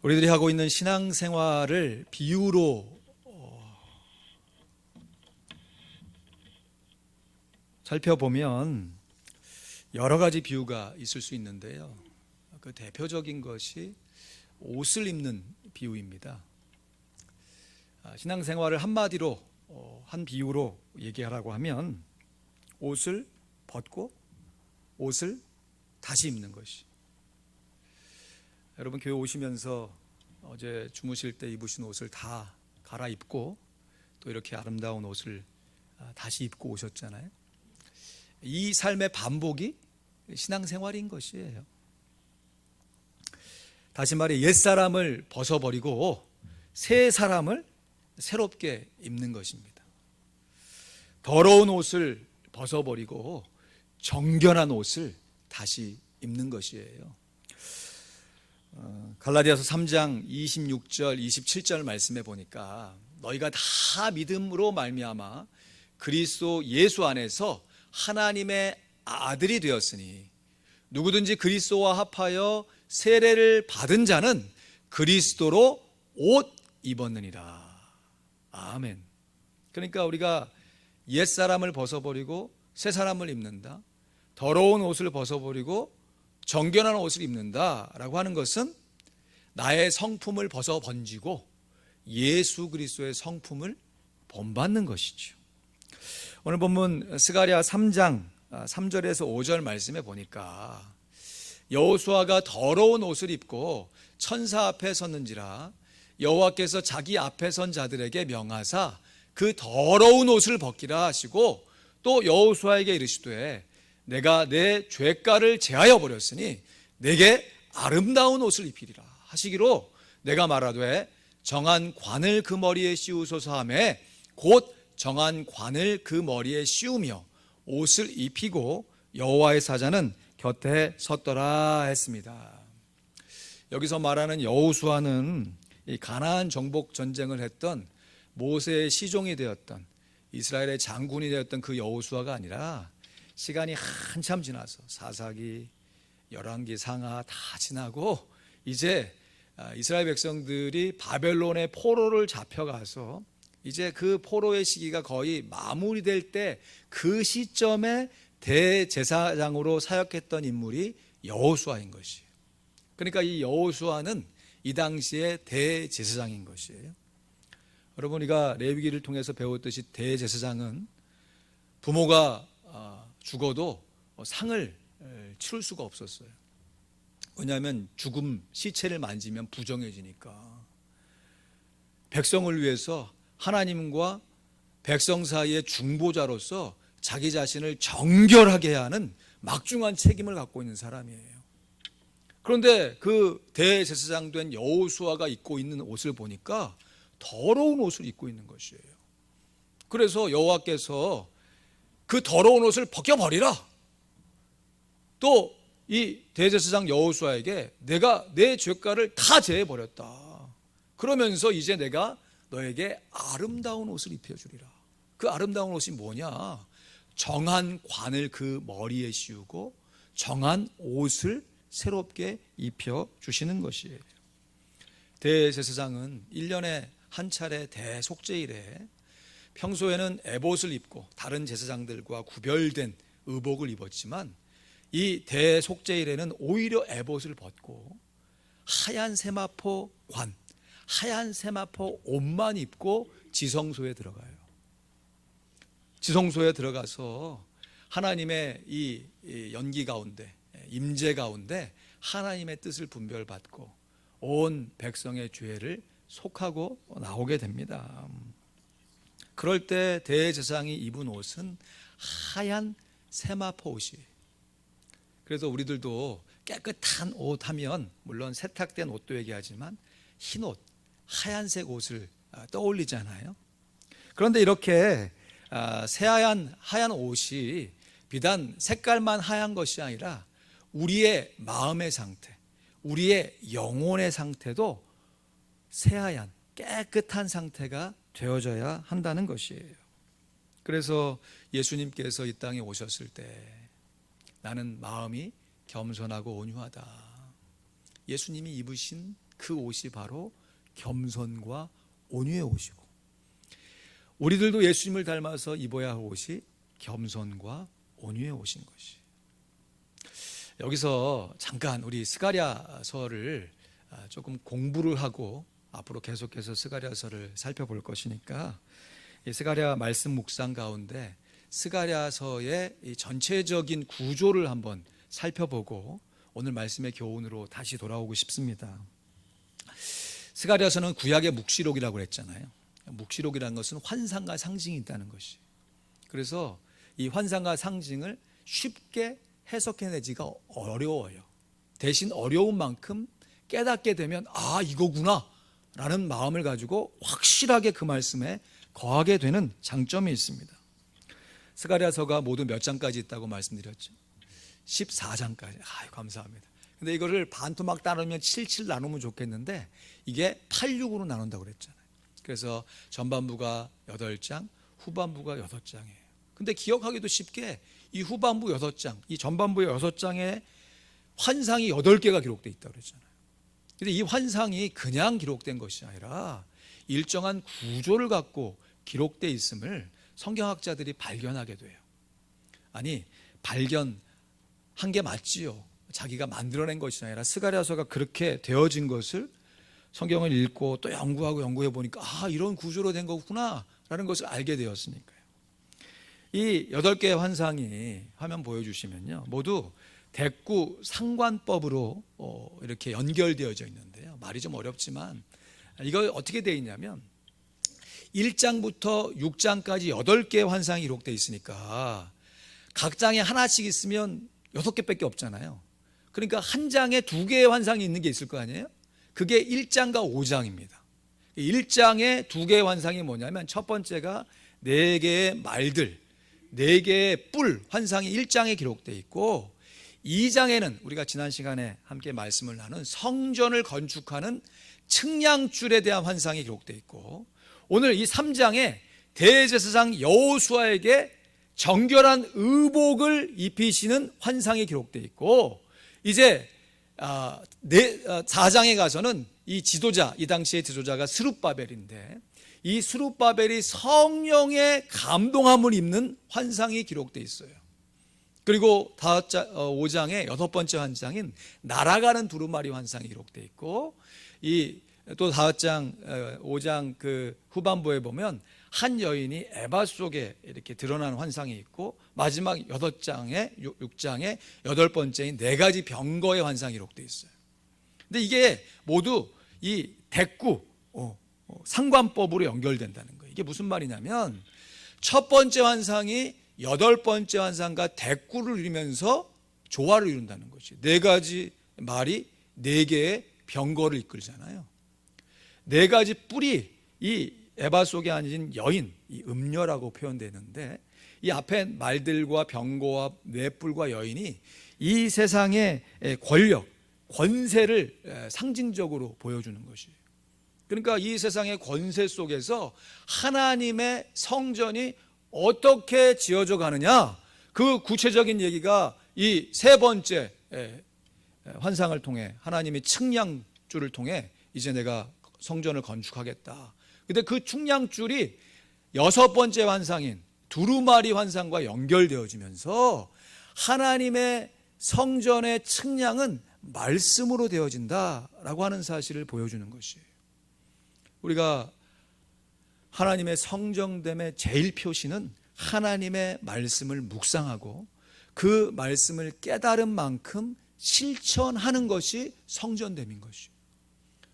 우리들이 하고 있는 신앙생활을 비유로 살펴보면 여러 가지 비유가 있을 수 있는데요. 그 대표적인 것이 옷을 입는 비유입니다. 신앙생활을 한마디로 한 비유로 얘기하라고 하면 옷을 벗고 옷을 다시 입는 것이. 여러분 교회 오시면서 어제 주무실 때 입으신 옷을 다 갈아입고 또 이렇게 아름다운 옷을 다시 입고 오셨잖아요. 이 삶의 반복이 신앙생활인 것이에요. 다시 말해 옛사람을 벗어버리고 새 사람을 새롭게 입는 것입니다. 더러운 옷을 벗어버리고 정결한 옷을 다시 입는 것이에요. 갈라디아서 3장 26절 27절 말씀에 보니까 너희가 다 믿음으로 말미암아 그리스도 예수 안에서 하나님의 아들이 되었으니 누구든지 그리스도와 합하여 세례를 받은 자는 그리스도로 옷 입었느니라. 아멘. 그러니까 우리가 옛사람을 벗어버리고 새 사람을 입는다, 더러운 옷을 벗어버리고 정결한 옷을 입는다라고 하는 것은 나의 성품을 벗어 번지고 예수 그리스도의 성품을 본받는 것이죠. 오늘 본문 스가랴 3장 3절에서 5절 말씀에 보니까 여호수아가 더러운 옷을 입고 천사 앞에 섰는지라 여호와께서 자기 앞에 선 자들에게 명하사 그 더러운 옷을 벗기라 하시고 또 여호수아에게 이르시되 내가 내 죄가를 제하여 버렸으니 내게 아름다운 옷을 입히리라 하시기로 내가 말하되 정한 관을 그 머리에 씌우소서 하매 곧 정한 관을 그 머리에 씌우며 옷을 입히고 여호와의 사자는 곁에 섰더라 했습니다. 여기서 말하는 여호수아는 이 가나안 정복 전쟁을 했던 모세의 시종이 되었던 이스라엘의 장군이 되었던 그 여호수아가 아니라 시간이 한참 지나서 사사기, 열왕기, 상하 다 지나고 이제 이스라엘 백성들이 바벨론의 포로를 잡혀가서 이제 그 포로의 시기가 거의 마무리될 때 그 시점에 대제사장으로 사역했던 인물이 여호수아인 것이에요. 그러니까 이 여호수아는 이 당시에 대제사장인 것이에요. 여러분 우리가 레위기를 통해서 배웠듯이 대제사장은 부모가 죽어도 상을 치를 수가 없었어요. 왜냐하면 죽음 시체를 만지면 부정해지니까. 백성을 위해서 하나님과 백성 사이의 중보자로서 자기 자신을 정결하게 해야 하는 막중한 책임을 갖고 있는 사람이에요. 그런데 그 대제사장 된 여호수아가 입고 있는 옷을 보니까 더러운 옷을 입고 있는 것이에요. 그래서 여호와께서 그 더러운 옷을 벗겨버리라. 또 이 대제사장 여호수아에게 내가 내 죄가를 다 제해버렸다. 그러면서 이제 내가 너에게 아름다운 옷을 입혀주리라. 그 아름다운 옷이 뭐냐? 정한 관을 그 머리에 씌우고 정한 옷을 새롭게 입혀주시는 것이에요. 대제사장은 1년에 한 차례 대속죄일에 평소에는 에봇을 입고 다른 제사장들과 구별된 의복을 입었지만 이 대속죄일에는 오히려 에봇을 벗고 하얀 세마포 관, 하얀 세마포 옷만 입고 지성소에 들어가요. 지성소에 들어가서 하나님의 이 연기 가운데, 임재 가운데 하나님의 뜻을 분별받고 온 백성의 죄를 속하고 나오게 됩니다. 그럴 때 대제사장이 입은 옷은 하얀 세마포 옷이에요. 그래서 우리들도 깨끗한 옷 하면 물론 세탁된 옷도 얘기하지만 흰 옷, 하얀색 옷을 떠올리잖아요. 그런데 이렇게 하얀 옷이 비단 색깔만 하얀 것이 아니라 우리의 마음의 상태, 우리의 영혼의 상태도 새하얀 깨끗한 상태가 되어져야 한다는 것이에요. 그래서 예수님께서 이 땅에 오셨을 때 나는 마음이 겸손하고 온유하다. 예수님이 입으신 그 옷이 바로 겸손과 온유의 옷이고, 우리들도 예수님을 닮아서 입어야 할 옷이 겸손과 온유의 옷인 것이. 여기서 잠깐 우리 스가랴서를 조금 공부를 하고 앞으로 계속해서 스가랴서를 살펴볼 것이니까, 이 스가랴 말씀 묵상 가운데 스가랴서의 이 전체적인 구조를 한번 살펴보고 오늘 말씀의 교훈으로 다시 돌아오고 싶습니다. 스가랴서는 구약의 묵시록이라고 했잖아요. 묵시록이라는 것은 환상과 상징이 있다는 것이. 그래서 이 환상과 상징을 쉽게 해석해내기가 어려워요. 대신 어려운 만큼 깨닫게 되면 아, 이거구나 라는 마음을 가지고 확실하게 그 말씀에 거하게 되는 장점이 있습니다. 스가랴서가 모두 몇 장까지 있다고 말씀드렸죠? 14장까지. 아유, 감사합니다. 근데 이거를 반토막 따르면 77 나누면 좋겠는데 이게 86으로 나눈다고 그랬잖아요. 그래서 전반부가 8장, 후반부가 6장이에요. 근데 기억하기도 쉽게 이 후반부 6장, 이 전반부의 6장에 환상이 8개가 기록되어 있다고 그랬잖아요. 근데 이 환상이 그냥 기록된 것이 아니라 일정한 구조를 갖고 기록되어 있음을 성경학자들이 발견하게 돼요. 아니, 발견한 게 맞지요. 자기가 만들어낸 것이 아니라 스가랴서가 그렇게 되어진 것을 성경을 읽고 또 연구해 보니까 아, 이런 구조로 된 거구나 라는 것을 알게 되었으니까요. 이 8개의 환상이 화면 보여주시면요, 모두 대구 상관법으로 이렇게 연결되어져 있는데요. 말이 좀 어렵지만 이거 어떻게 되어 있냐면 1장부터 6장까지 8개의 환상이 기록되어 있으니까 각 장에 하나씩 있으면 6개밖에 없잖아요. 그러니까 한 장에 2개의 환상이 있는 게 있을 거 아니에요? 그게 1장과 5장입니다. 1장에 2개의 환상이 뭐냐면 첫 번째가 4개의 말들, 4개의 뿔 환상이 1장에 기록되어 있고, 2장에는 우리가 지난 시간에 함께 말씀을 나눈 성전을 건축하는 측량줄에 대한 환상이 기록되어 있고, 오늘 이 3장에 대제사장 여호수아에게 정결한 의복을 입히시는 환상이 기록되어 있고, 이제 4장에 가서는 이 지도자, 이 당시의 지도자가 스룹바벨인데 이 스룹바벨이 성령의 감동함을 입는 환상이 기록되어 있어요. 그리고 5장의 6번째 환상인 날아가는 두루마리 환상이 기록되어 있고, 이 또 5장 그 후반부에 보면 한 여인이 에바 속에 이렇게 드러나는 환상이 있고, 마지막 6장에 8번째인 4가지 병거의 환상이 기록되어 있어요. 근데 이게 모두 이 대구 상관법으로 연결된다는 거예요. 이게 무슨 말이냐면 첫 번째 환상이 8번째 환상과 대꾸를 이루면서 조화를 이룬다는 것이. 4가지 말이 4개의 병거를 이끌잖아요. 4가지 뿔이 이 에바 속에 앉은 여인, 이 음녀라고 표현되는데, 이 앞에 말들과 병거와 뇌뿔과 여인이 이 세상의 권력, 권세를 상징적으로 보여주는 것이에요. 그러니까 이 세상의 권세 속에서 하나님의 성전이 어떻게 지어져 가느냐, 그 구체적인 얘기가 이 3번째 환상을 통해, 하나님의 측량줄을 통해 이제 내가 성전을 건축하겠다. 근데 그 측량줄이 6번째 환상인 두루마리 환상과 연결되어지면서 하나님의 성전의 측량은 말씀으로 되어진다라고 하는 사실을 보여주는 것이에요. 우리가 하나님의 성정됨의 제일 표시는 하나님의 말씀을 묵상하고 그 말씀을 깨달은 만큼 실천하는 것이 성전됨인 것이에요.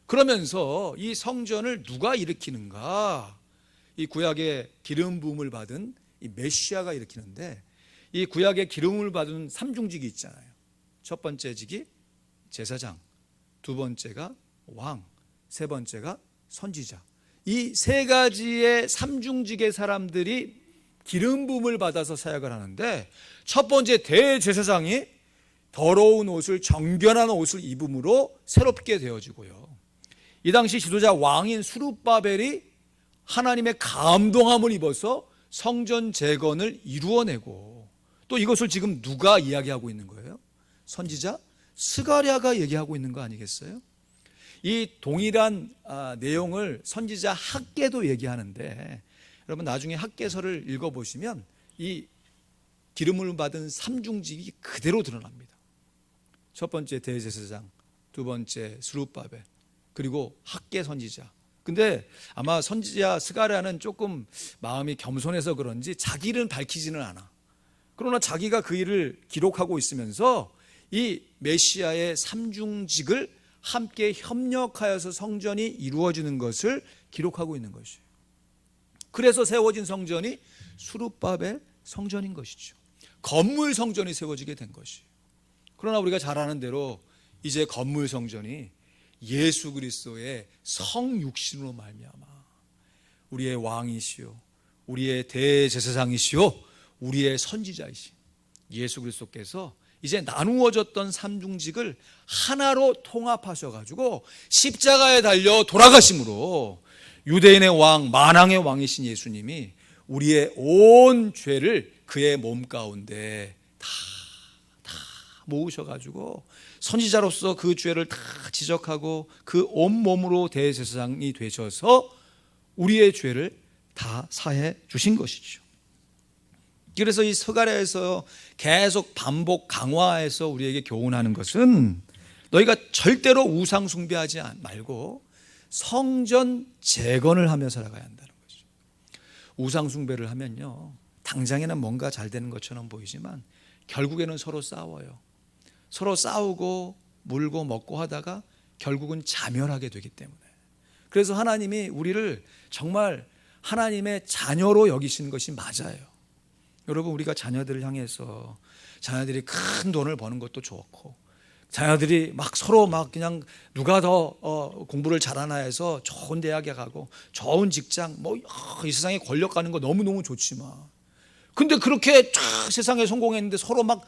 그러면서 이 성전을 누가 일으키는가? 이 구약의 기름 부음을 받은 이 메시아가 일으키는데, 이 구약의 기름을 받은 3중직이 있잖아요. 첫 번째 직이 제사장, 2번째가 왕, 3번째가 선지자. 이 3가지의 3중직의 사람들이 기름 부음을 받아서 사역을 하는데, 첫 번째 대제사장이 더러운 옷을, 정결한 옷을 입음으로 새롭게 되어지고요, 이 당시 지도자 왕인 스룹바벨이 하나님의 감동함을 입어서 성전 재건을 이루어내고, 또 이것을 지금 누가 이야기하고 있는 거예요? 선지자 스가랴가 얘기하고 있는 거 아니겠어요? 이 동일한 내용을 선지자 학개도 얘기하는데, 여러분 나중에 학개서를 읽어보시면 이 기름을 받은 삼중직이 그대로 드러납니다. 첫 번째 대제사장, 두 번째 스룹바벨, 그리고 학개 선지자. 근데 아마 선지자 스가랴는 조금 마음이 겸손해서 그런지 자기 일은 밝히지는 않아. 그러나 자기가 그 일을 기록하고 있으면서 이 메시아의 삼중직을 함께 협력하여서 성전이 이루어지는 것을 기록하고 있는 것이에요. 그래서 세워진 성전이 수룹바벨 성전인 것이죠. 건물 성전이 세워지게 된 것이에요. 그러나 우리가 잘 아는 대로 이제 건물 성전이 예수 그리스도의 성육신으로 말미암아 우리의 왕이시요 우리의 대제사장이시요 우리의 선지자이신 예수 그리스도께서 이제 나누어졌던 삼중직을 하나로 통합하셔가지고 십자가에 달려 돌아가심으로 유대인의 왕, 만왕의 왕이신 예수님이 우리의 온 죄를 그의 몸 가운데 다 모으셔가지고 선지자로서 그 죄를 다 지적하고 그 온몸으로 대제사장이 되셔서 우리의 죄를 다 사해 주신 것이죠. 그래서 이 스가랴에서 계속 반복 강화해서 우리에게 교훈하는 것은 너희가 절대로 우상 숭배하지 말고 성전 재건을 하며 살아가야 한다는 거죠. 우상 숭배를 하면요, 당장에는 뭔가 잘 되는 것처럼 보이지만 결국에는 서로 싸워요. 서로 싸우고 물고 먹고 하다가 결국은 자멸하게 되기 때문에. 그래서 하나님이 우리를 정말 하나님의 자녀로 여기신 것이 맞아요. 여러분, 우리가 자녀들을 향해서 자녀들이 큰 돈을 버는 것도 좋고, 자녀들이 막 서로 막 그냥 누가 더 공부를 잘하나 해서 좋은 대학에 가고 좋은 직장, 뭐 이 세상에 권력 가는 거 너무너무 좋지만, 근데 그렇게 쫙 세상에 성공했는데 서로 막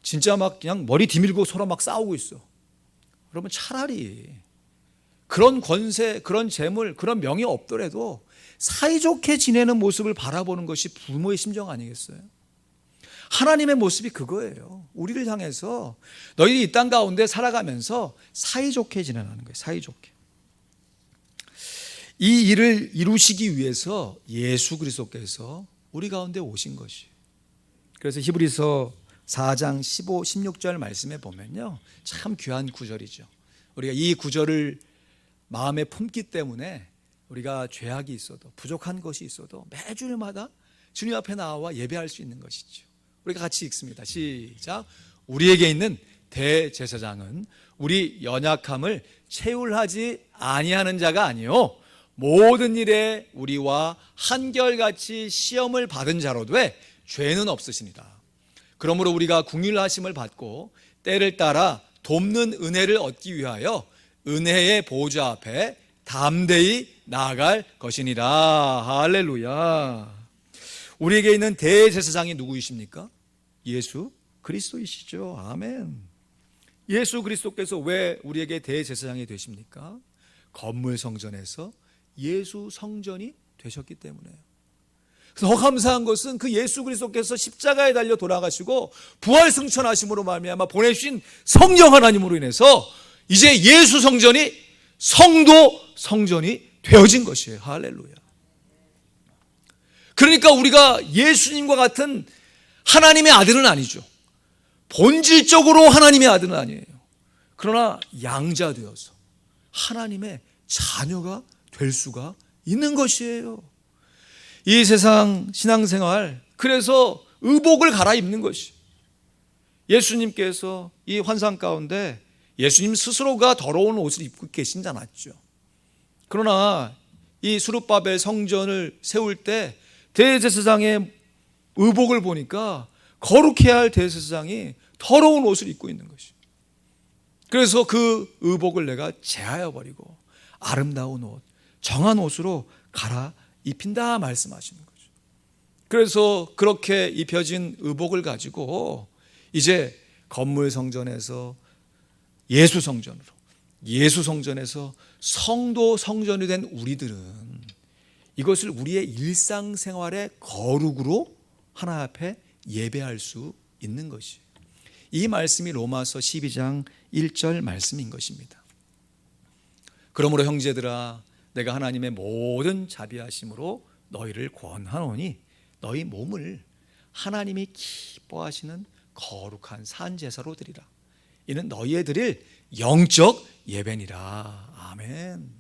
진짜 막 그냥 머리 디밀고 서로 막 싸우고 있어. 여러분, 차라리 그런 권세, 그런 재물, 그런 명예 없더라도 사이좋게 지내는 모습을 바라보는 것이 부모의 심정 아니겠어요? 하나님의 모습이 그거예요. 우리를 향해서 너희들이 이 땅 가운데 살아가면서 사이좋게 지내라는 거예요. 사이좋게. 이 일을 이루시기 위해서 예수 그리스도께서 우리 가운데 오신 것이에요. 그래서 히브리서 4장 15, 16절 말씀에 보면요, 참 귀한 구절이죠. 우리가 이 구절을 마음에 품기 때문에 우리가 죄악이 있어도 부족한 것이 있어도 매주일마다 주님 앞에 나와 예배할 수 있는 것이죠. 우리가 같이 읽습니다. 시작. 우리에게 있는 대제사장은 우리 연약함을 체울하지 아니하는 자가 아니요 모든 일에 우리와 한결같이 시험을 받은 자로 돼 죄는 없으시니라. 그러므로 우리가 궁휼하심을 받고 때를 따라 돕는 은혜를 얻기 위하여 은혜의 보좌 앞에 담대히 나아갈 것이니라. 할렐루야. 우리에게 있는 대제사장이 누구이십니까? 예수 그리스도이시죠. 아멘. 예수 그리스도께서 왜 우리에게 대제사장이 되십니까? 건물 성전에서 예수 성전이 되셨기 때문에요. 그래서 감사한 것은 그 예수 그리스도께서 십자가에 달려 돌아가시고 부활 승천하심으로 말미암아 보내주신 성령 하나님으로 인해서 이제 예수 성전이 성도 성전이 되어진 것이에요. 할렐루야. 그러니까 우리가 예수님과 같은 하나님의 아들은 아니죠. 본질적으로 하나님의 아들은 아니에요. 그러나 양자 되어서 하나님의 자녀가 될 수가 있는 것이에요. 이 세상 신앙생활, 그래서 의복을 갈아입는 것이, 예수님께서 이 환상 가운데 예수님 스스로가 더러운 옷을 입고 계시지 않았죠. 그러나 이 수룹바벨 성전을 세울 때 대제사장의 의복을 보니까 거룩해야 할 대제사장이 더러운 옷을 입고 있는 것이. 그래서 그 의복을 내가 제하여 버리고 아름다운 옷, 정한 옷으로 갈아입힌다 말씀하시는 거죠. 그래서 그렇게 입혀진 의복을 가지고 이제 건물 성전에서 예수 성전으로, 예수 성전에서 성도 성전이 된 우리들은 이것을 우리의 일상생활의 거룩으로 하나님 앞에 예배할 수 있는 것이에요. 이 말씀이 로마서 12장 1절 말씀인 것입니다. 그러므로 형제들아, 내가 하나님의 모든 자비하심으로 너희를 권하노니 너희 몸을 하나님이 기뻐하시는 거룩한 산 제사로 드리라. 이는 너희의 드릴 영적 예배니라. 아멘.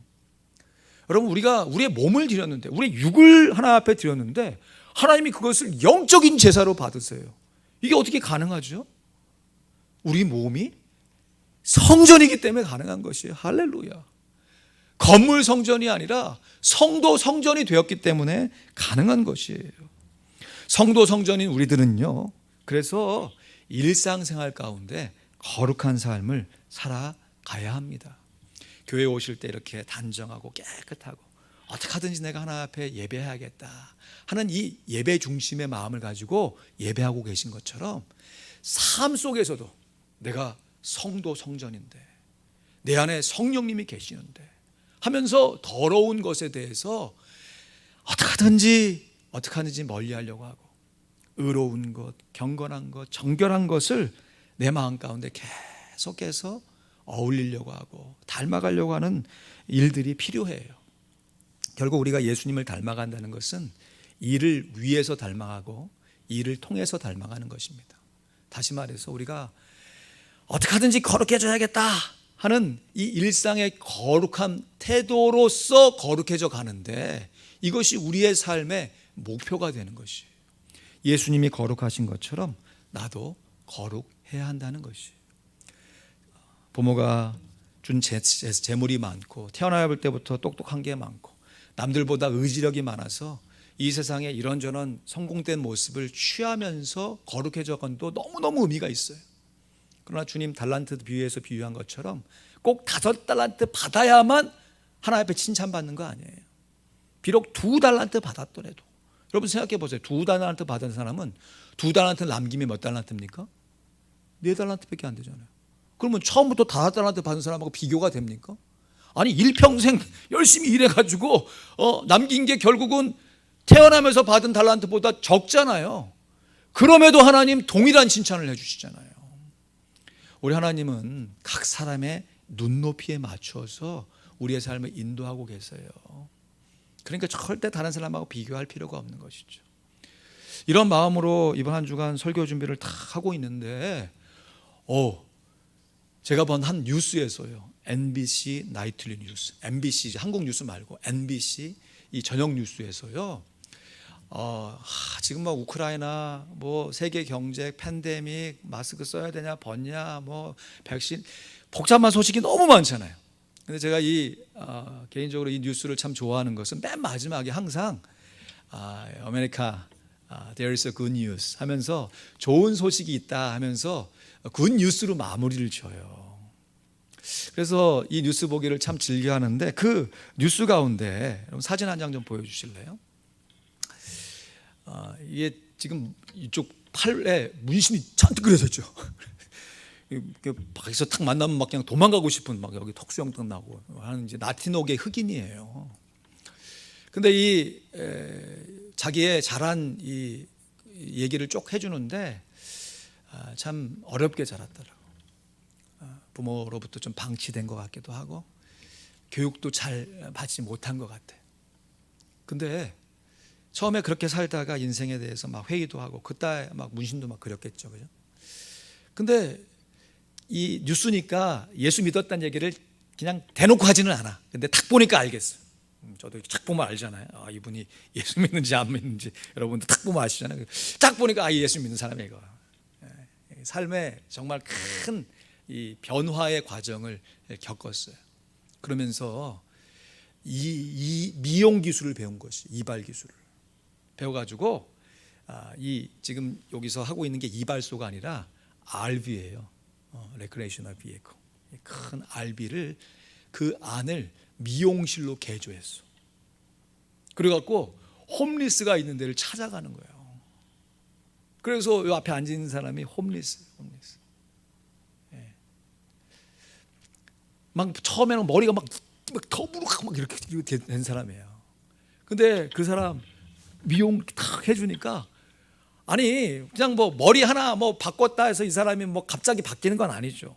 여러분, 우리가 우리의 몸을 드렸는데, 우리의 육을 하나님 앞에 드렸는데 하나님이 그것을 영적인 제사로 받으세요. 이게 어떻게 가능하죠? 우리 몸이 성전이기 때문에 가능한 것이에요. 할렐루야. 건물 성전이 아니라 성도 성전이 되었기 때문에 가능한 것이에요. 성도 성전인 우리들은요, 그래서 일상생활 가운데 거룩한 삶을 살아가야 합니다. 교회에 오실 때 이렇게 단정하고 깨끗하고 어떻게 하든지 내가 하나님 앞에 예배해야겠다 하는 이 예배 중심의 마음을 가지고 예배하고 계신 것처럼, 삶 속에서도 내가 성도 성전인데, 내 안에 성령님이 계시는데 하면서 더러운 것에 대해서 어떻게 하든지 멀리하려고 하고, 의로운 것, 경건한 것, 정결한 것을 내 마음 가운데 계속해서 어울리려고 하고 닮아가려고 하는 일들이 필요해요. 결국 우리가 예수님을 닮아간다는 것은 이를 위해서 닮아가고 이를 통해서 닮아가는 것입니다. 다시 말해서 우리가 어떻게 하든지 거룩해져야겠다 하는 이 일상의 거룩한 태도로서 거룩해져 가는데, 이것이 우리의 삶의 목표가 되는 것이에요. 예수님이 거룩하신 것처럼 나도 거룩해야 한다는 것이에요. 부모가 준 재물이 많고 태어날 때부터 똑똑한 게 많고 남들보다 의지력이 많아서 이 세상에 이런저런 성공된 모습을 취하면서 거룩해져 건도 너무너무 의미가 있어요. 그러나 주님 달란트 비유에서 비유한 것처럼 꼭 5달란트 받아야만 하나님 앞에 칭찬받는 거 아니에요. 비록 2달란트 받았더라도, 여러분 생각해 보세요. 2달란트 받은 사람은 2달란트 남김이 몇 달란트입니까? 4달란트밖에 안 되잖아요. 그러면 처음부터 5달란트 받은 사람하고 비교가 됩니까? 아니, 일평생 열심히 일해가지고 남긴 게 결국은 태어나면서 받은 달란트보다 적잖아요. 그럼에도 하나님 동일한 칭찬을 해주시잖아요. 우리 하나님은 각 사람의 눈높이에 맞춰서 우리의 삶을 인도하고 계세요. 그러니까 절대 다른 사람하고 비교할 필요가 없는 것이죠. 이런 마음으로 이번 한 주간 설교 준비를 다 하고 있는데, 제가 본 한 뉴스에서요, NBC 나이틀리 뉴스, MBC 한국 뉴스 말고 NBC 이 저녁 뉴스에서요, 지금 뭐 우크라이나, 뭐 세계 경제, 팬데믹, 마스크 써야 되냐 벗냐, 뭐 백신, 복잡한 소식이 너무 많잖아요. 근데 제가 개인적으로 이 뉴스를 참 좋아하는 것은 맨 마지막에 항상 아메리카 there is a good news 하면서 좋은 소식이 있다 하면서 good news로 마무리를 줘요. 그래서 이 뉴스 보기를 참 즐겨 하는데, 그 뉴스 가운데 여러분 사진 한 장 좀 보여주실래요? 이게 지금 이쪽 팔에 문신이 잔뜩 그려져 있죠. 밖에서 탁 만나면 막 그냥 도망가고 싶은, 막 여기 턱수염도 나고 하는 이제 라틴어계 흑인이에요. 근데 자기의 잘한 이 얘기를 쭉 해주는데 참 어렵게 자랐더라고. 부모로부터 좀 방치된 것 같기도 하고 교육도 잘 받지 못한 것 같아. 근데 처음에 그렇게 살다가 인생에 대해서 막 회의도 하고 그때 막 문신도 막 그렸겠죠, 그죠? 근데 이 뉴스니까 예수 믿었다는 얘기를 그냥 대놓고 하지는 않아. 근데 딱 보니까 알겠어요. 저도 딱 보면 알잖아요. 이분이 예수 믿는지 안 믿는지 여러분들 딱 보면 아시잖아요. 딱 보니까 예수 믿는 사람이야 이거. 삶에 정말 큰 이 변화의 과정을 겪었어요. 그러면서 이 미용 기술을 배운 것이, 이발 기술을 배워가지고 이 지금 여기서 하고 있는 게 이발소가 아니라 RV예요. 레크레이셔널 비에이클. 큰 RV를 그 안을 미용실로 개조했어. 그래갖고 홈리스가 있는 데를 찾아가는 거예요. 그래서 이 앞에 앉아 있는 사람이 홈리스. 막 처음에는 머리가 막 더부룩하고 막 이렇게 된 사람이에요. 근데 그 사람 미용 탁 해주니까, 아니 그냥 뭐 머리 하나 뭐 바꿨다 해서 이 사람이 뭐 갑자기 바뀌는 건 아니죠.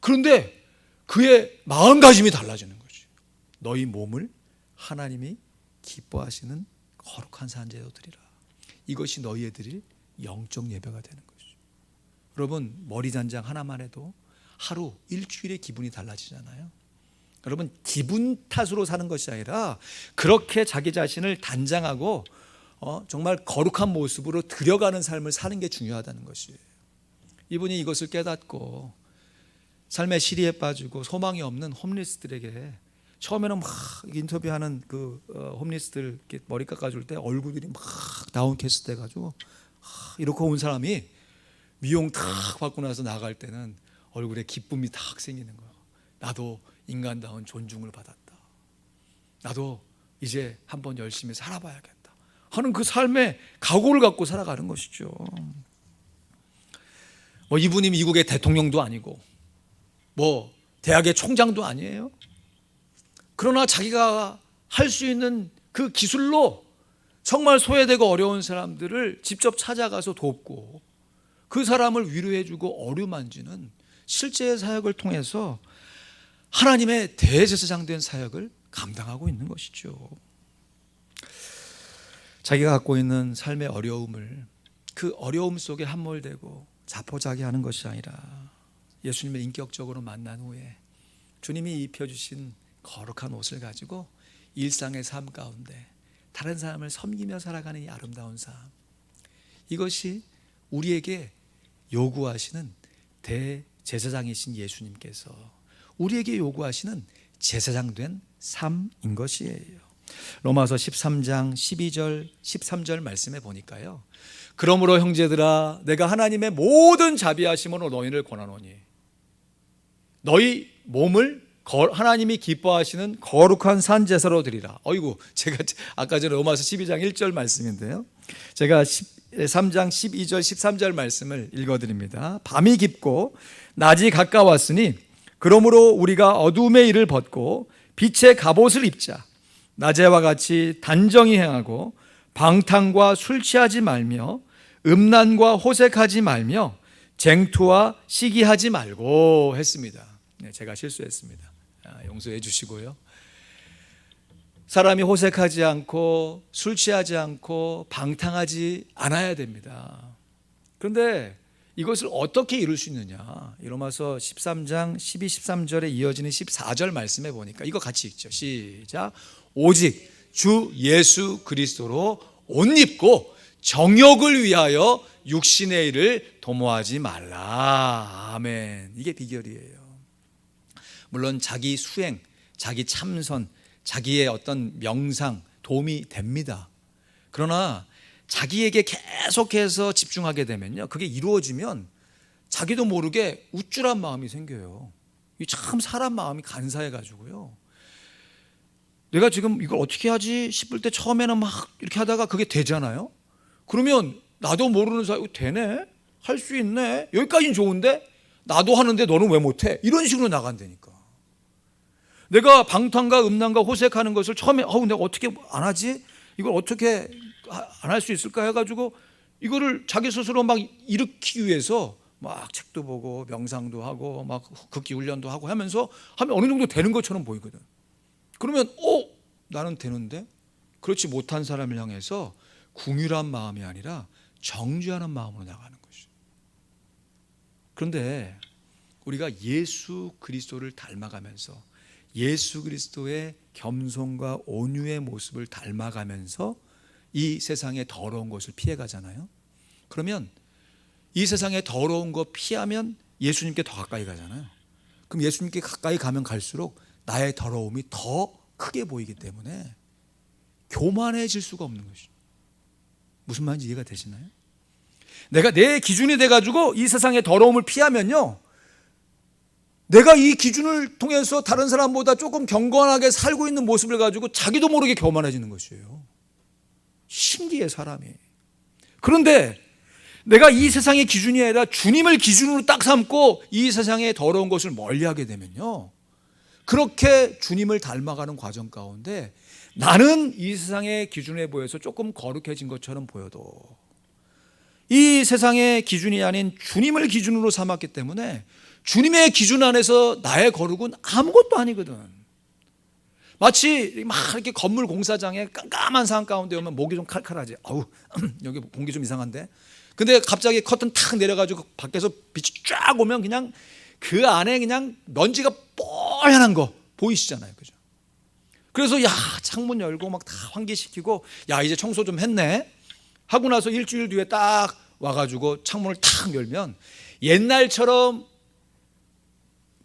그런데 그의 마음가짐이 달라지는 거지. 너희 몸을 하나님이 기뻐하시는 거룩한 산제로 드리라. 이것이 너희의 드릴 영적 예배가 되는 것이죠. 여러분, 머리 잔장 하나만 해도 하루 일주일에 기분이 달라지잖아요. 여러분, 기분 탓으로 사는 것이 아니라 그렇게 자기 자신을 단장하고 정말 거룩한 모습으로 들여가는 삶을 사는 게 중요하다는 것이에요. 이분이 이것을 깨닫고 삶의 시리에 빠지고 소망이 없는 홈리스들에게 처음에는 막 인터뷰하는 그 홈리스들 이렇게 머리 깎아줄 때 얼굴들이 막 다운캐스트 돼가지고 이렇게 온 사람이 미용 탁 받고 나서 나갈 때는 얼굴에 기쁨이 탁 생기는 거예요. 나도 인간다운 존중을 받았다. 나도 이제 한번 열심히 살아봐야겠다 하는 그 삶의 각오를 갖고 살아가는 것이죠. 뭐 이분이 미국의 대통령도 아니고 뭐 대학의 총장도 아니에요. 그러나 자기가 할 수 있는 그 기술로 정말 소외되고 어려운 사람들을 직접 찾아가서 돕고 그 사람을 위로해주고 어루만지는 실제의 사역을 통해서 하나님의 대제사장된 사역을 감당하고 있는 것이죠. 자기가 갖고 있는 삶의 어려움을 그 어려움 속에 함몰되고 자포자기하는 것이 아니라 예수님의 인격적으로 만난 후에 주님이 입혀주신 거룩한 옷을 가지고 일상의 삶 가운데 다른 사람을 섬기며 살아가는 이 아름다운 삶, 이것이 우리에게 요구하시는 대제사장이신 예수님께서 우리에게 요구하시는 제사장된 삶인 것이에요. 로마서 13장 12절 13절 말씀에 보니까요, 그러므로 형제들아 내가 하나님의 모든 자비하심으로 너희를 권하노니 너희 몸을 하나님이 기뻐하시는 거룩한 산 제사로 드리라. 어이구, 제가 아까 전에 로마서 12장 1절 말씀인데요, 제가 3장 12절 13절 말씀을 읽어드립니다. 밤이 깊고 낮이 가까웠으니 그러므로 우리가 어두움의 일을 벗고 빛의 갑옷을 입자. 낮에와 같이 단정히 행하고 방탕과 술 취하지 말며 음란과 호색하지 말며 쟁투와 시기하지 말고 했습니다. 네, 제가 실수했습니다. 용서해 주시고요. 사람이 호색하지 않고 술 취하지 않고 방탕하지 않아야 됩니다. 그런데 이것을 어떻게 이룰 수 있느냐? 로마서 13장 12, 13절에 이어지는 14절 말씀에 보니까 이거 같이 읽죠. 시작. 오직 주 예수 그리스도로 옷 입고 정욕을 위하여 육신의 일을 도모하지 말라. 아멘. 이게 비결이에요. 물론 자기 수행, 자기 참선, 자기의 어떤 명상 도움이 됩니다. 그러나 자기에게 계속해서 집중하게 되면요, 그게 이루어지면 자기도 모르게 우쭐한 마음이 생겨요. 참 사람 마음이 간사해가지고요, 내가 지금 이걸 어떻게 하지 싶을 때 처음에는 막 이렇게 하다가 그게 되잖아요. 그러면 나도 모르는 사이 되네, 할 수 있네, 여기까지는 좋은데 나도 하는데 너는 왜 못해? 이런 식으로 나간다니까. 내가 방탕과 음란과 호색하는 것을 처음에 내가 어떻게 안 하지? 이걸 어떻게 안 할 수 있을까 해가지고 이거를 자기 스스로 막 일으키기 위해서 막 책도 보고 명상도 하고 막 극기 훈련도 하고 하면서 하면 어느 정도 되는 것처럼 보이거든. 그러면 나는 되는데, 그렇지 못한 사람을 향해서 궁휼한 마음이 아니라 정죄하는 마음으로 나가는 것이죠. 그런데 우리가 예수 그리스도를 닮아가면서 예수 그리스도의 겸손과 온유의 모습을 닮아가면서 이 세상의 더러운 것을 피해가잖아요. 그러면 이 세상의 더러운 거 피하면 예수님께 더 가까이 가잖아요. 그럼 예수님께 가까이 가면 갈수록 나의 더러움이 더 크게 보이기 때문에 교만해질 수가 없는 것이죠. 무슨 말인지 이해가 되시나요? 내가 내 기준이 돼가지고 이 세상의 더러움을 피하면요, 내가 이 기준을 통해서 다른 사람보다 조금 경건하게 살고 있는 모습을 가지고 자기도 모르게 교만해지는 것이에요. 신기해, 사람이. 그런데 내가 이 세상의 기준이 아니라 주님을 기준으로 딱 삼고 이 세상의 더러운 것을 멀리하게 되면요, 그렇게 주님을 닮아가는 과정 가운데 나는 이 세상의 기준에 보여서 조금 거룩해진 것처럼 보여도 이 세상의 기준이 아닌 주님을 기준으로 삼았기 때문에 주님의 기준 안에서 나의 거룩은 아무것도 아니거든. 마치 막 이렇게 건물 공사장에 깜깜한 상황 가운데 오면 목이 좀 칼칼하지. 아우 여기 공기 좀 이상한데. 근데 갑자기 커튼 탁 내려가지고 밖에서 빛이 쫙 오면 그냥 그 안에 그냥 먼지가 뽀얀한 거 보이시잖아요, 그죠? 그래서 야 창문 열고 막 다 환기시키고 야 이제 청소 좀 했네 하고 나서 일주일 뒤에 딱 와가지고 창문을 탁 열면 옛날처럼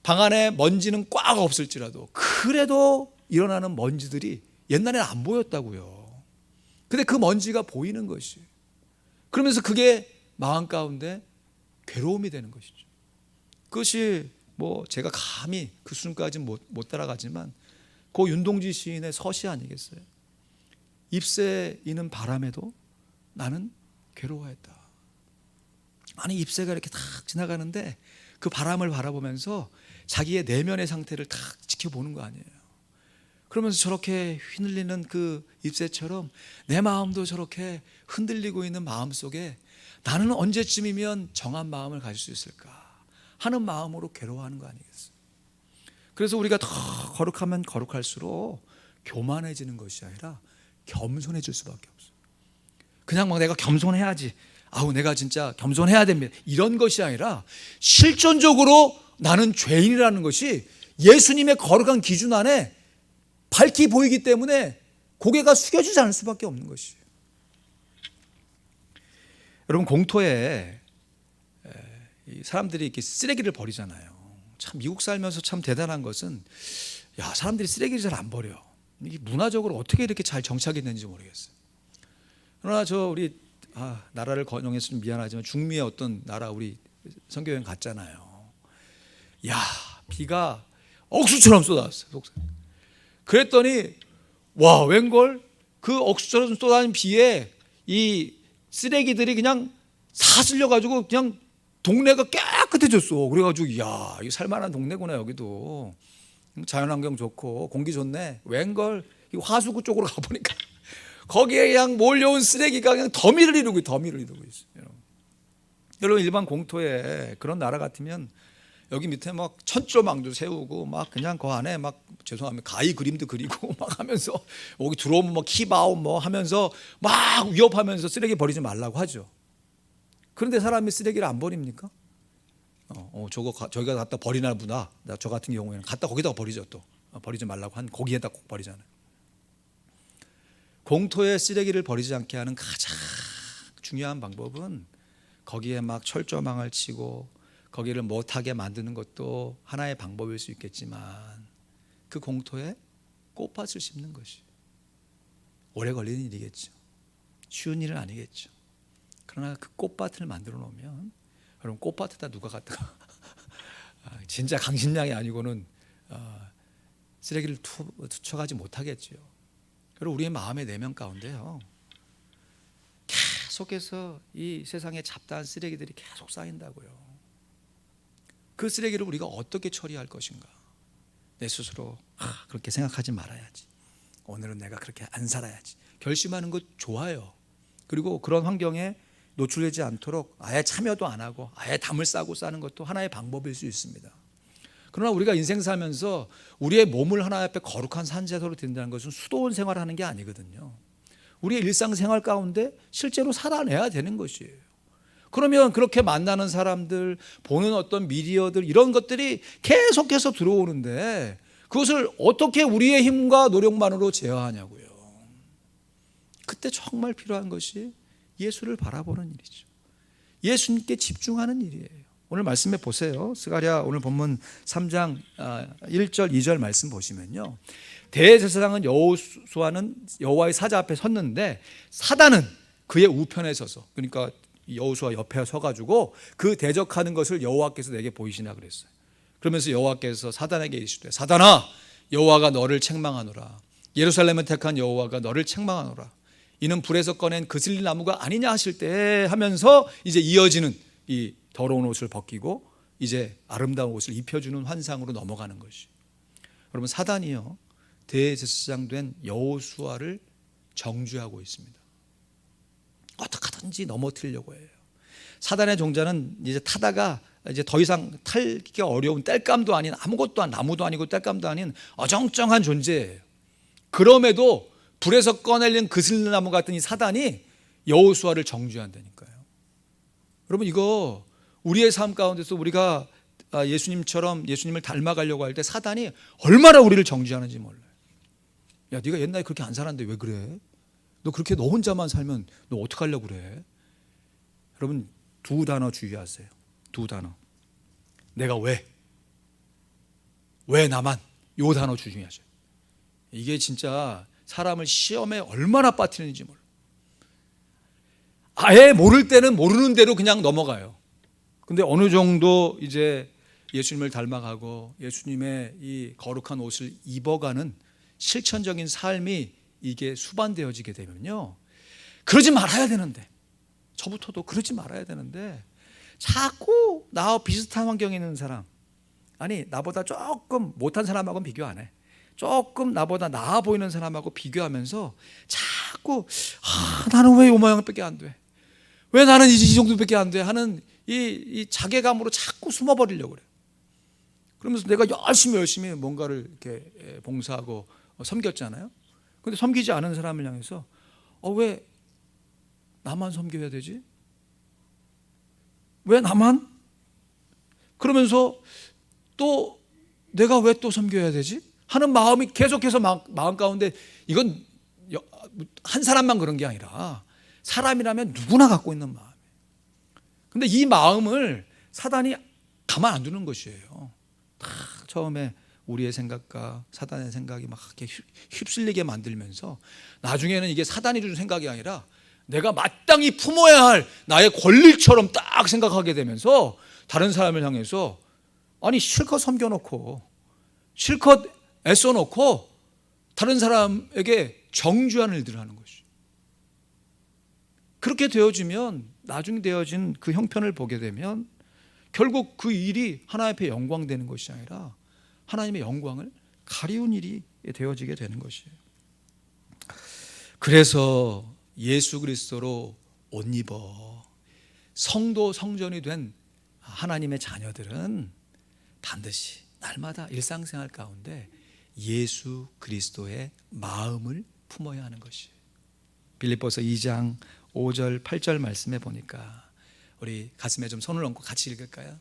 방 안에 먼지는 꽉 없을지라도 그래도 일어나는 먼지들이 옛날에는 안 보였다고요. 근데 그 먼지가 보이는 것이, 그러면서 그게 마음 가운데 괴로움이 되는 것이죠. 그것이 뭐 제가 감히 그 수준까지는 못 따라가지만 그 윤동지 시인의 서시 아니겠어요? 잎새 이는 바람에도 나는 괴로워했다. 아니 잎새가 이렇게 탁 지나가는데 그 바람을 바라보면서 자기의 내면의 상태를 탁 지켜보는 거 아니에요. 그러면서 저렇게 휘날리는 그 잎새처럼 내 마음도 저렇게 흔들리고 있는 마음 속에 나는 언제쯤이면 정한 마음을 가질 수 있을까 하는 마음으로 괴로워하는 거 아니겠어요? 그래서 우리가 더 거룩하면 거룩할수록 교만해지는 것이 아니라 겸손해질 수밖에 없어요. 그냥 막 내가 겸손해야지, 아우 내가 진짜 겸손해야 됩니다, 이런 것이 아니라 실존적으로 나는 죄인이라는 것이 예수님의 거룩한 기준 안에 밝히 보이기 때문에 고개가 숙여지지 않을 수밖에 없는 것이에요. 여러분 공터에 사람들이 이렇게 쓰레기를 버리잖아요. 참 미국 살면서 참 대단한 것은 야 사람들이 쓰레기를 잘 안 버려. 이게 문화적으로 어떻게 이렇게 잘 정착이 됐는지 모르겠어요. 그러나 저 우리 나라를 건영해서 좀 미안하지만 중미의 어떤 나라 우리 선교여행 갔잖아요. 야 비가 억수처럼 쏟아졌어요. 그랬더니 와 웬걸 그 억수처럼 쏟아진 비에 이 쓰레기들이 그냥 사슬려 가지고 그냥 동네가 깨끗해졌어. 그래가지고 야 이거 살만한 동네구나. 여기도 자연환경 좋고 공기 좋네. 웬걸 이 화수구 쪽으로 가보니까 거기에 그냥 몰려온 쓰레기가 그냥 더미를 이루고 있어요. 여러분 일반 공터에 그런 나라 같으면 여기 밑에 막 천조망도 세우고 막 그냥 그 안에 막 죄송합니다 가위 그림도 그리고 막 하면서 여기 들어오면 뭐 킵아웃 뭐 하면서 막 위협하면서 쓰레기 버리지 말라고 하죠. 그런데 사람이 쓰레기를 안 버립니까? 저거 저기가 갖다 버리나 보다. 저 같은 경우에는 갖다 거기다가 버리죠. 또 버리지 말라고 한 거기에다 꼭 버리잖아요. 공터에 쓰레기를 버리지 않게 하는 가장 중요한 방법은 거기에 막 철조망을 치고 거기를 못하게 만드는 것도 하나의 방법일 수 있겠지만 그 공터에 꽃밭을 심는 것이 오래 걸리는 일이겠죠. 쉬운 일은 아니겠죠. 그러나 그 꽃밭을 만들어 놓으면 여러분 꽃밭에다 누가 갖다가 진짜 강신량이 아니고는 쓰레기를 투척하지 못하겠죠. 그리고 우리의 마음의 내면 가운데요 계속해서 이 세상에 잡다한 쓰레기들이 계속 쌓인다고요. 그 쓰레기를 우리가 어떻게 처리할 것인가. 내 스스로 그렇게 생각하지 말아야지, 오늘은 내가 그렇게 안 살아야지 결심하는 것 좋아요. 그리고 그런 환경에 노출되지 않도록 아예 참여도 안 하고 아예 담을 싸고 싸는 것도 하나의 방법일 수 있습니다. 그러나 우리가 인생 살면서 우리의 몸을 하나님 앞에 거룩한 산제소로 드린다는 것은 수도원 생활하는 게 아니거든요. 우리의 일상생활 가운데 실제로 살아내야 되는 것이에요. 그러면 그렇게 만나는 사람들, 보는 어떤 미디어들 이런 것들이 계속해서 들어오는데 그것을 어떻게 우리의 힘과 노력만으로 제어하냐고요. 그때 정말 필요한 것이 예수를 바라보는 일이죠. 예수님께 집중하는 일이에요. 오늘 말씀해 보세요. 스가랴 오늘 본문 3장 1절 2절 말씀 보시면요, 대제사장은 여호수아는 여호와의 사자 앞에 섰는데 사단은 그의 우편에 서서, 그러니까 여호수아 옆에 서가지고 그 대적하는 것을 여호와께서 내게 보이시나 그랬어요. 그러면서 여호와께서 사단에게 이르시되 사단아 여호와가 너를 책망하노라. 예루살렘을 택한 여호와가 너를 책망하노라. 이는 불에서 꺼낸 그슬리 나무가 아니냐 하실 때 하면서 이제 이어지는 이 더러운 옷을 벗기고 이제 아름다운 옷을 입혀주는 환상으로 넘어가는 것이. 여러분 사단이요 대제사장 된 여호수아를 정죄하고 있습니다. 어떻게 하든지 넘어뜨리려고 해요. 사단의 종자는 이제 타다가 이제 더 이상 탈기가 어려운 땔감도 아닌 아무것도 아닌 나무도 아니고 땔감도 아닌 어정쩡한 존재예요. 그럼에도 불에서 꺼내는 그슬나무 같은 이 사단이 여호수아를 정죄한다니까요. 여러분, 이거 우리의 삶 가운데서 우리가 예수님처럼 예수님을 닮아가려고 할 때 사단이 얼마나 우리를 정죄하는지 몰라요. 야, 네가 옛날에 그렇게 안 살았는데 왜 그래? 너 그렇게 너 혼자만 살면 너 어떡하려고 그래? 여러분, 두 단어 주의하세요. 두 단어. 내가 왜 나만? 요 단어 주의하세요. 이게 진짜 사람을 시험에 얼마나 빠뜨리는지 몰라요. 아예 모를 때는 모르는 대로 그냥 넘어가요. 근데 어느 정도 이제 예수님을 닮아가고 예수님의 이 거룩한 옷을 입어가는 실천적인 삶이 이게 수반되어지게 되면요, 그러지 말아야 되는데, 저부터도 그러지 말아야 되는데 자꾸 나와 비슷한 환경에 있는 사람, 아니 나보다 조금 못한 사람하고는 비교 안 해. 조금 나보다 나아 보이는 사람하고 비교하면서 자꾸 나는 왜 이 모양밖에 안 돼? 왜 나는 이 정도밖에 안 돼? 하는 이 자괴감으로 자꾸 숨어버리려고 그래요. 그러면서 내가 열심히 뭔가를 이렇게 봉사하고 섬겼잖아요. 근데 섬기지 않은 사람을 향해서 왜 나만 섬겨야 되지? 왜 나만? 그러면서 또 내가 왜 또 섬겨야 되지? 하는 마음이 계속해서 마음 가운데, 이건 한 사람만 그런 게 아니라 사람이라면 누구나 갖고 있는 마음이에요. 근데 이 마음을 사단이 가만 안 두는 것이에요. 다 처음에 우리의 생각과 사단의 생각이 막 이렇게 휩쓸리게 만들면서 나중에는 이게 사단이 준 생각이 아니라 내가 마땅히 품어야 할 나의 권리처럼 딱 생각하게 되면서 다른 사람을 향해서 아니 실컷 섬겨놓고 실컷 애써놓고 다른 사람에게 정죄하는 일들을 하는 것이죠. 그렇게 되어지면 나중 되어진 그 형편을 보게 되면 결국 그 일이 하나님 앞에 영광되는 것이 아니라 하나님의 영광을 가리운 일이 되어지게 되는 것이에요. 그래서 예수 그리스도로 옷 입어 성도 성전이 된 하나님의 자녀들은 반드시 날마다 일상생활 가운데 예수 그리스도의 마음을 품어야 하는 것이에요. 빌립보서 2장 5절 8절 말씀에 보니까 우리 가슴에 좀 손을 얹고 같이 읽을까요?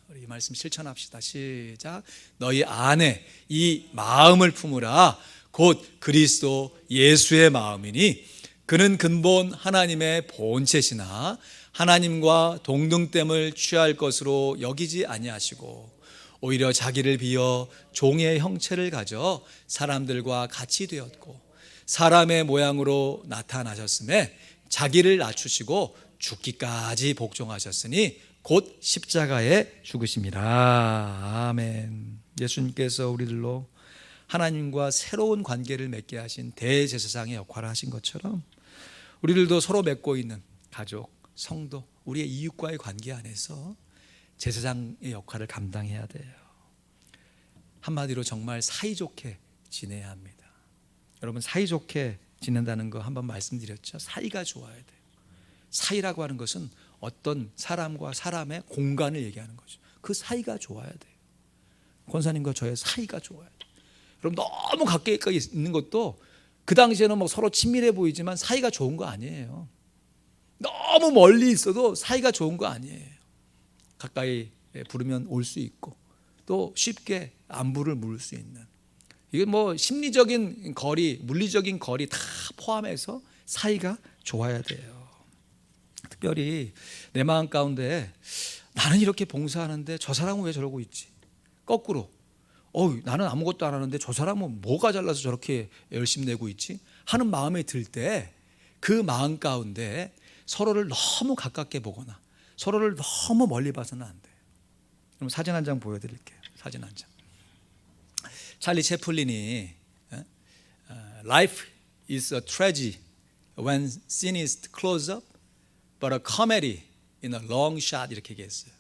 우리 이 말씀 실천합시다. 시작. 너희 안에 이 마음을 품으라. 곧 그리스도 예수의 마음이니 그는 근본 하나님의 본체시나 하나님과 동등됨을 취할 것으로 여기지 아니하시고 오히려 자기를 비어 종의 형체를 가져 사람들과 같이 되었고 사람의 모양으로 나타나셨음에 자기를 낮추시고 죽기까지 복종하셨으니 곧 십자가에 죽으심이라. 아멘. 예수님께서 우리들로 하나님과 새로운 관계를 맺게 하신 대제사장의 역할을 하신 것처럼 우리들도 서로 맺고 있는 가족, 성도, 우리의 이웃과의 관계 안에서 제사장의 역할을 감당해야 돼요. 한마디로 정말 사이좋게 지내야 합니다. 여러분, 사이좋게 지낸다는 거 한번 말씀드렸죠. 사이가 좋아야 돼요. 사이라고 하는 것은 어떤 사람과 사람의 공간을 얘기하는 거죠. 그 사이가 좋아야 돼요. 권사님과 저의 사이가 좋아야 돼요. 여러분, 너무 가까이 있는 것도 그 당시에는 뭐 서로 친밀해 보이지만 사이가 좋은 거 아니에요. 너무 멀리 있어도 사이가 좋은 거 아니에요. 가까이 부르면 올 수 있고 또 쉽게 안부를 물을 수 있는, 이게 뭐 심리적인 거리, 물리적인 거리 다 포함해서 사이가 좋아야 돼요. 특별히 내 마음 가운데 나는 이렇게 봉사하는데 저 사람은 왜 저러고 있지? 거꾸로 나는 아무것도 안 하는데 저 사람은 뭐가 잘나서 저렇게 열심히 내고 있지? 하는 마음이 들 때 그 마음 가운데 서로를 너무 가깝게 보거나 서로를 너무 멀리 봐서는 안 돼요. 그럼 사진 한 장 보여드릴게요. 사진 한 장. 찰리 채플린이 Life is a tragedy when sin is close up, but a comedy in a long shot, 이렇게 얘기했어요.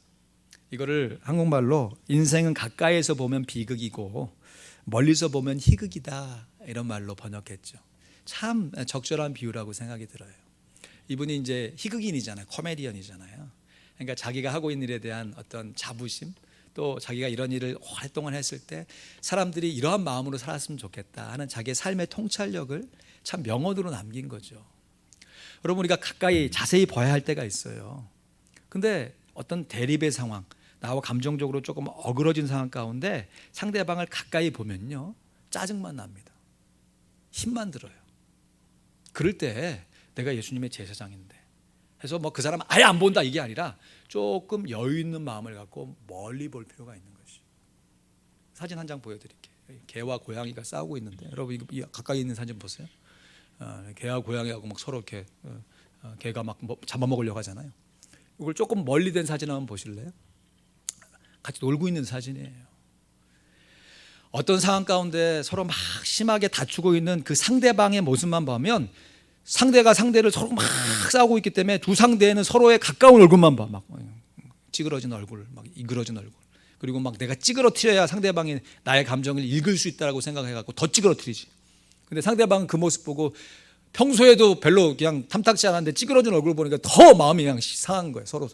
이거를 한국말로 인생은 가까이에서 보면 비극이고 멀리서 보면 희극이다, 이런 말로 번역했죠. 참 적절한 비유라고 생각이 들어요. 이분이 이제 희극인이잖아요. 코미디언이잖아요. 그러니까 자기가 하고 있는 일에 대한 어떤 자부심, 또 자기가 이런 일을 오랫동안 했을 때 사람들이 이러한 마음으로 살았으면 좋겠다 하는 자기의 삶의 통찰력을 참 명언으로 남긴 거죠. 여러분, 우리가 가까이 자세히 봐야 할 때가 있어요. 근데 어떤 대립의 상황, 나와 감정적으로 조금 어그러진 상황 가운데 상대방을 가까이 보면요, 짜증만 납니다. 힘만 들어요. 그럴 때 내가 예수님의 제사장인데 해서 뭐 그 사람 아예 안 본다 이게 아니라 조금 여유 있는 마음을 갖고 멀리 볼 필요가 있는 것이. 사진 한 장 보여드릴게요. 개와 고양이가 싸우고 있는데 여러분 이거 가까이 있는 사진 보세요. 개와 고양이하고 막 서로 이렇게 개가 막 잡아먹으려고 하잖아요. 이걸 조금 멀리 된 사진 한번 보실래요? 같이 놀고 있는 사진이에요. 어떤 상황 가운데 서로 막 심하게 다투고 있는 그 상대방의 모습만 보면 상대가 상대를 서로 막 싸우고 있기 때문에 두 상대는 서로의 가까운 얼굴만 봐. 막 찌그러진 얼굴, 막 이그러진 얼굴. 그리고 막 내가 찌그러뜨려야 상대방이 나의 감정을 읽을 수 있다고 생각해갖고 더 찌그러뜨리지. 근데 상대방은 그 모습 보고 평소에도 별로 그냥 탐탁지 않았는데 찌그러진 얼굴 보니까 더 마음이 그냥 상한 거예요. 서로.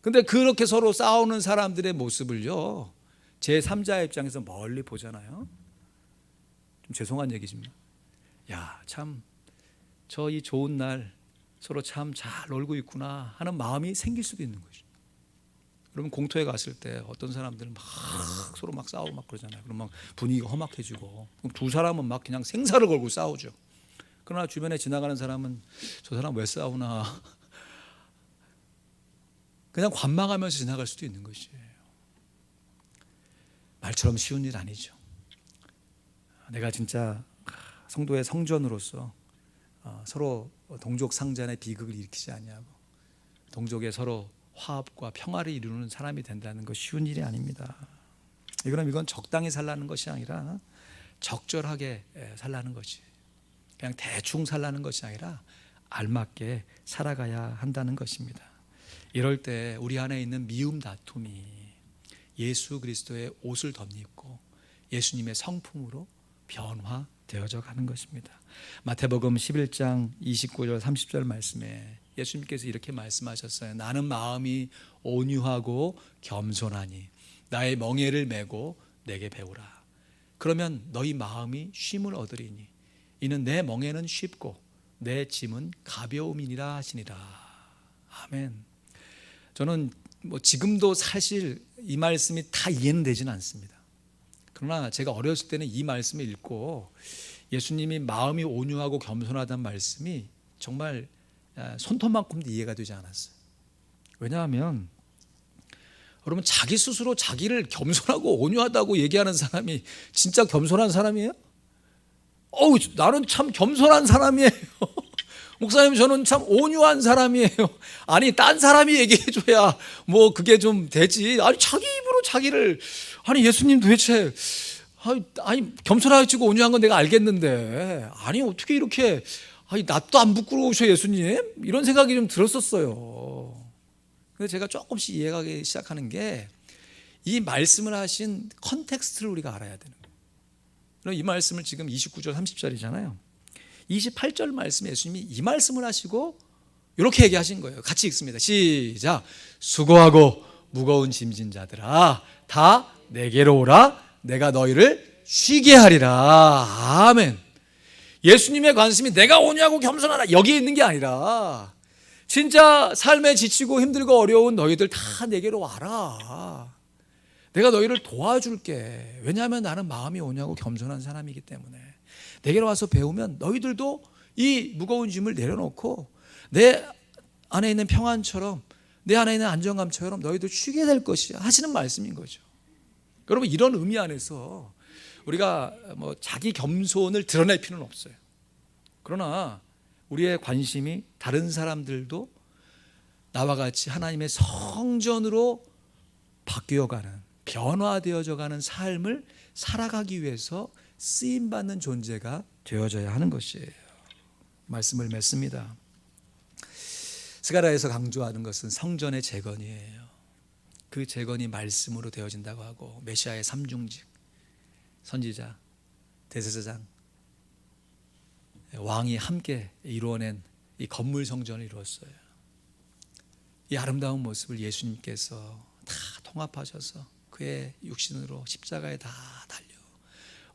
근데 그렇게 서로 싸우는 사람들의 모습을요, 제3자의 입장에서 멀리 보잖아요. 좀 죄송한 얘기지만, 야, 참 저 이 좋은 날 서로 참 잘 놀고 있구나 하는 마음이 생길 수도 있는 거죠. 여러분, 공터에 갔을 때 어떤 사람들은 막 서로 막 싸우고 막 그러잖아요. 그럼 막 분위기가 험악해지고, 그럼 두 사람은 막 그냥 생사를 걸고 싸우죠. 그러나 주변에 지나가는 사람은 저 사람 왜 싸우나 그냥 관망하면서 지나갈 수도 있는 것이에요. 말처럼 쉬운 일 아니죠. 내가 진짜 성도의 성전으로서 서로 동족 상잔의 비극을 일으키지 아니하고 동족의 서로 화합과 평화를 이루는 사람이 된다는 것 쉬운 일이 아닙니다. 이건 적당히 살라는 것이 아니라 적절하게 살라는 것이, 그냥 대충 살라는 것이 아니라 알맞게 살아가야 한다는 것입니다. 이럴 때 우리 안에 있는 미움 다툼이 예수 그리스도의 옷을 덧입고 예수님의 성품으로 변화되어져 가는 것입니다. 마태복음 11장 29절 30절 말씀에 예수님께서 이렇게 말씀하셨어요. 나는 마음이 온유하고 겸손하니 나의 멍에를 메고 내게 배우라. 그러면 너희 마음이 쉼을 얻으리니 이는 내 멍에는 쉽고 내 짐은 가벼움이니라 하시니라. 아멘. 저는 뭐 지금도 사실 이 말씀이 다 이해는 되지는 않습니다. 그러나 제가 어렸을 때는 이 말씀을 읽고 예수님이 마음이 온유하고 겸손하다는 말씀이 정말 손톱만큼도 이해가 되지 않았어요. 왜냐하면 여러분, 자기 스스로 자기를 겸손하고 온유하다고 얘기하는 사람이 진짜 겸손한 사람이에요? 나는 참 겸손한 사람이에요. 목사님, 저는 참 온유한 사람이에요. 아니, 딴 사람이 얘기해줘야 뭐 그게 좀 되지. 아니, 자기 입으로 자기를, 아니, 예수님 도대체, 아니 겸손하시고 온유한 건 내가 알겠는데, 아니, 어떻게 이렇게, 아니, 낯도 안 부끄러우셔, 예수님? 이런 생각이 좀 들었었어요. 그래서 제가 조금씩 이해하기 시작하는 게, 이 말씀을 하신 컨텍스트를 우리가 알아야 되는 거예요. 그럼 이 말씀을 지금 29절 30절이잖아요. 28절 말씀에 예수님이 이 말씀을 하시고 이렇게 얘기하신 거예요. 같이 읽습니다. 시작. 수고하고 무거운 짐진 자들아 다 내게로 오라. 내가 너희를 쉬게 하리라. 아멘. 예수님의 관심이 내가 온유하고 겸손하라 여기에 있는 게 아니라 진짜 삶에 지치고 힘들고 어려운 너희들 다 내게로 와라. 내가 너희를 도와줄게. 왜냐하면 나는 마음이 온유하고 겸손한 사람이기 때문에. 내게로 와서 배우면 너희들도 이 무거운 짐을 내려놓고 내 안에 있는 평안처럼, 내 안에 있는 안정감처럼 너희도 쉬게 될 것이야 하시는 말씀인 거죠. 여러분, 이런 의미 안에서 우리가 뭐 자기 겸손을 드러낼 필요는 없어요. 그러나 우리의 관심이 다른 사람들도 나와 같이 하나님의 성전으로 바뀌어가는, 변화되어져 가는 삶을 살아가기 위해서 쓰임받는 존재가 되어져야 하는 것이에요. 말씀을 맺습니다. 스가랴에서 강조하는 것은 성전의 재건이에요. 그 재건이 말씀으로 되어진다고 하고, 메시아의 삼중직, 선지자, 대제사장, 왕이 함께 이루어낸 이 건물 성전을 이루었어요. 이 아름다운 모습을 예수님께서 다 통합하셔서 그의 육신으로 십자가에 다 달려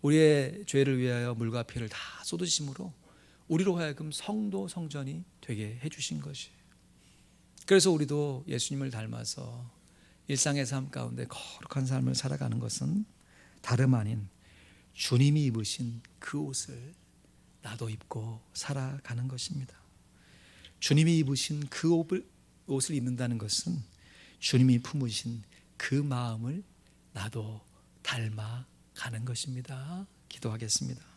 우리의 죄를 위하여 물과 피를 다 쏟으심으로 우리로 하여금 성도 성전이 되게 해주신 것이에요. 그래서 우리도 예수님을 닮아서 일상의 삶 가운데 거룩한 삶을 살아가는 것은 다름 아닌 주님이 입으신 그 옷을 나도 입고 살아가는 것입니다. 주님이 입으신 그 옷을 입는다는 것은 주님이 품으신 그 마음을 나도 닮아가는 것입니다. 기도하겠습니다.